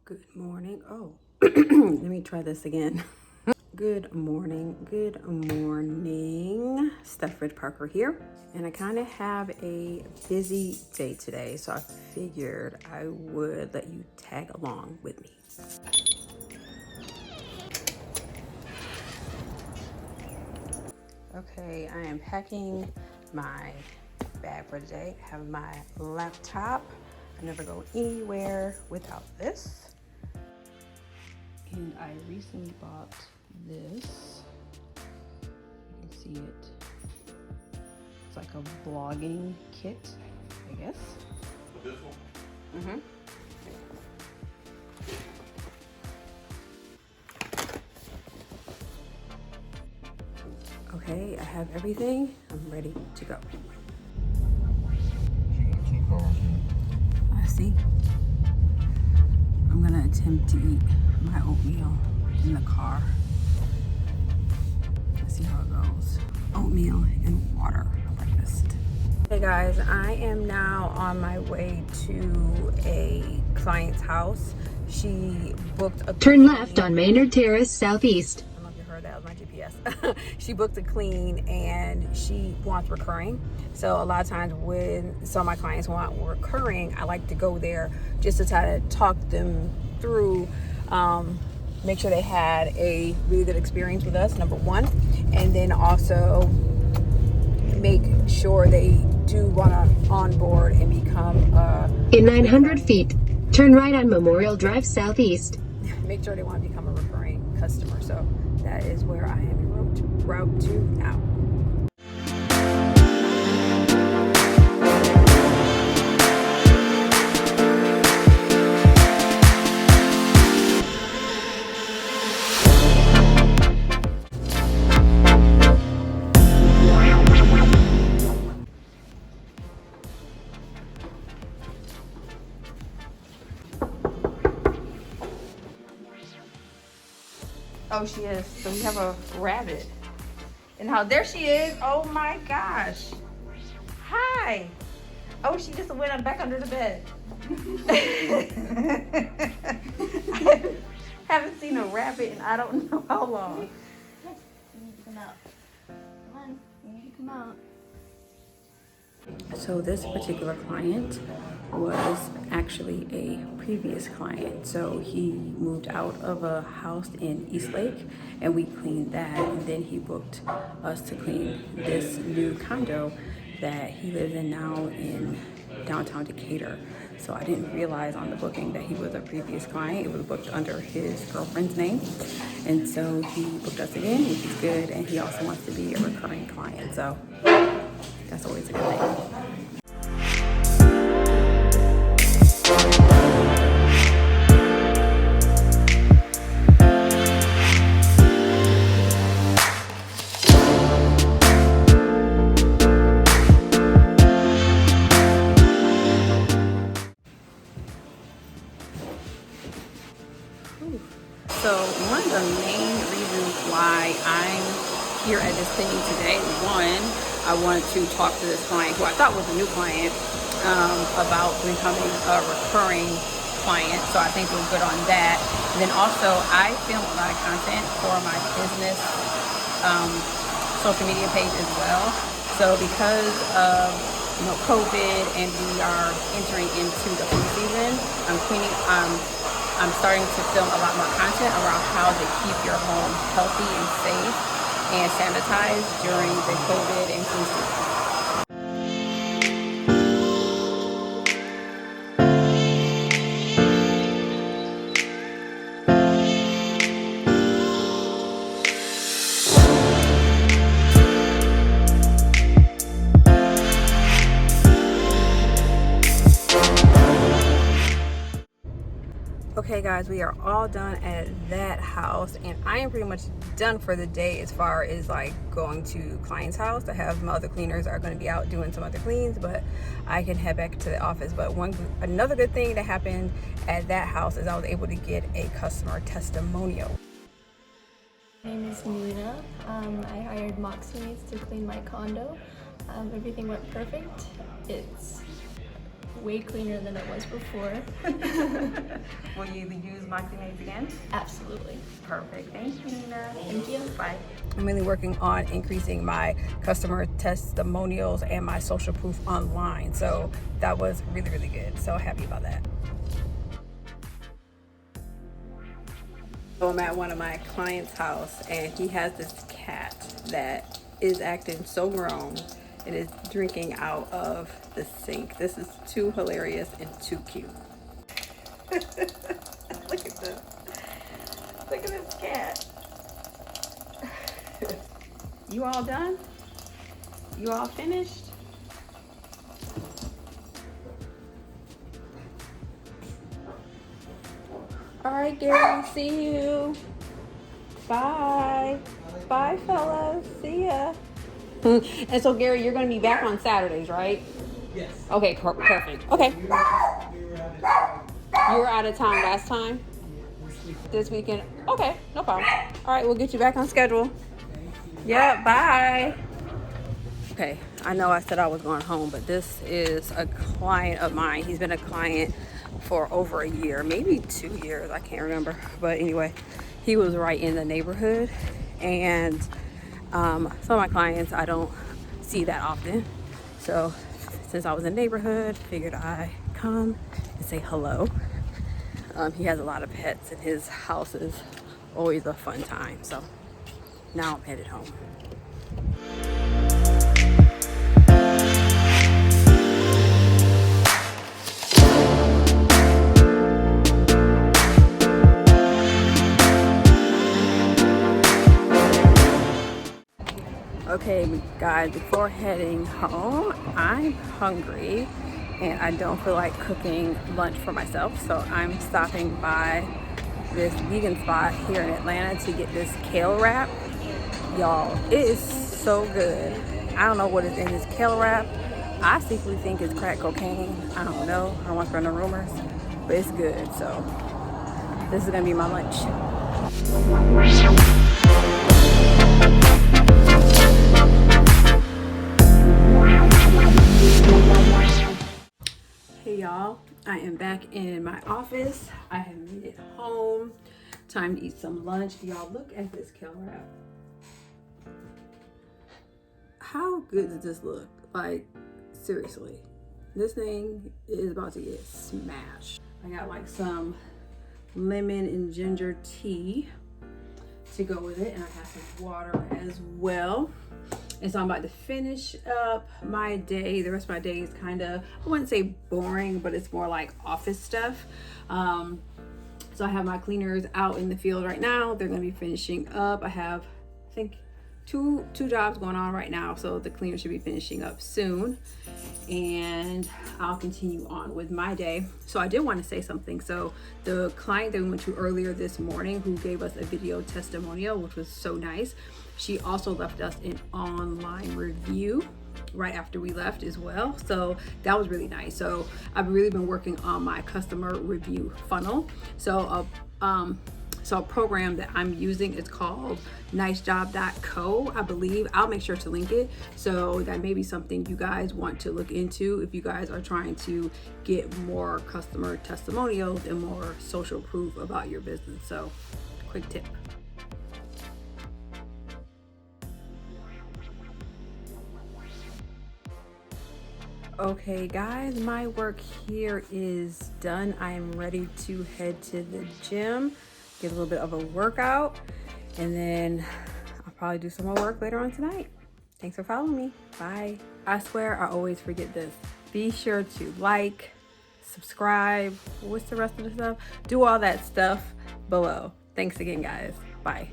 Good morning. Oh, let me try this again. Good morning. Stefford Parker here. And I kind of have a busy day today, so I figured I would let you tag along with me. Okay, I am packing my bag for today. I have my laptop. I never go anywhere without this. And I recently bought this. You can see it. It's like a blogging kit, I guess. This one? Okay, I have everything. I'm ready to go. I see. I'm gonna attempt to eat my oatmeal in the car. Let's see how it goes. Oatmeal and water breakfast. Hey guys, I am now on my way to a client's house. She booked a Turn left on Maynard Terrace Southeast. I don't know if you heard that, was my GPS. She booked a clean and she wants recurring. So a lot of times when some of my clients want recurring, I like to go there just to try to talk them through, make sure they had a really good experience with us, number one. And then also make sure they do want to onboard and become in 900 feet, turn right on Memorial Drive Southeast. Make sure they want to become a recurring customer. So that is where I am en route to now. Oh, she is. So we have a rabbit. And how there she is. Oh my gosh. Hi. Oh, she just went back under the bed. I haven't seen a rabbit in I don't know how long. You need to come out. Come on, you need to come out. So this particular client was actually a previous client. So he moved out of a house in Eastlake and we cleaned that, and then he booked us to clean this new condo that he lives in now in downtown Decatur. So I didn't realize on the booking that he was a previous client. It was booked under his girlfriend's name. And so he booked us again, which is good. And he also wants to be a recurring client. So that's always a good thing. So one of the main reasons why I'm here at this cleaning today, one, I wanted to talk to this client who I thought was a new client about becoming a recurring client. So I think we're good on that. And then also I film a lot of content for my business social media page as well. So because of COVID and we are entering into the food season, I'm starting to film a lot more content around how to keep your home healthy and safe and sanitized during the COVID and flu season. Okay guys, we are all done at that house and I am pretty much done for the day as far as like going to client's house. I have my other cleaners are going to be out doing some other cleans, but I can head back to the office. But another good thing that happened at that house is I was able to get a customer testimonial. My name is Nina. I hired Moxie's to clean my condo. Everything went perfect. It's way cleaner than it was before. Will you use Moxie Maids again? Absolutely. Perfect. Thank you, Nina. Thank you. Bye. I'm really working on increasing my customer testimonials and my social proof online. So that was really, really good. So happy about that. So I'm at one of my clients' house and he has this cat that is acting so grown. It is drinking out of the sink. This is too hilarious and too cute. Look at this. Look at this cat. You all done? You all finished? All right, Gary, see you. Bye. Bye, fellas. See ya. And so, Gary, you're going to be back on Saturdays, right? Yes. Okay, perfect. Okay. We were out of town You were out of town last time? This weekend? Okay, no problem. All right, we'll get you back on schedule. Yeah, bye. Okay, I know I said I was going home, but this is a client of mine. He's been a client for over a year, maybe 2 years, I can't remember. But anyway, he was right in the neighborhood. And some of my clients I don't see that often. So since I was in the neighborhood, figured I come and say hello. He has a lot of pets and his house is always a fun time. So now I'm headed home. Okay, guys, before heading home, I'm hungry and I don't feel like cooking lunch for myself. So I'm stopping by this vegan spot here in Atlanta to get this kale wrap. Y'all, it is so good. I don't know what is in this kale wrap. I secretly think it's crack cocaine. I don't know. I don't want to spread no rumors, but it's good. So this is gonna be my lunch. Hey y'all, I am back in my office. I have made it home. Time to eat some lunch. Y'all, look at this kale wrap. How good does this look? Like, seriously, this thing is about to get smashed. I got like some lemon and ginger tea to go with it, and I have some water as well. And so I'm about to finish up my day. The rest of my day is kind of, I wouldn't say boring, but it's more like office stuff. So I have my cleaners out in the field right now. They're gonna be finishing up. I have, I think, two jobs going on right now. So the cleaner should be finishing up soon. And I'll continue on with my day. So I did want to say something. So the client that we went to earlier this morning who gave us a video testimonial, which was so nice, she also left us an online review right after we left as well. So that was really nice. So I've really been working on my customer review funnel. So a program that I'm using is called nicejob.co, I believe. I'll make sure to link it. So that may be something you guys want to look into if you guys are trying to get more customer testimonials and more social proof about your business. So quick tip. Okay guys, my work here is done. I am ready to head to the gym, get a little bit of a workout, and then I'll probably do some more work later on tonight. Thanks for following me. Bye. I swear I always forget this. Be sure to like, subscribe, what's the rest of the stuff? Do all that stuff below. Thanks again, guys. Bye.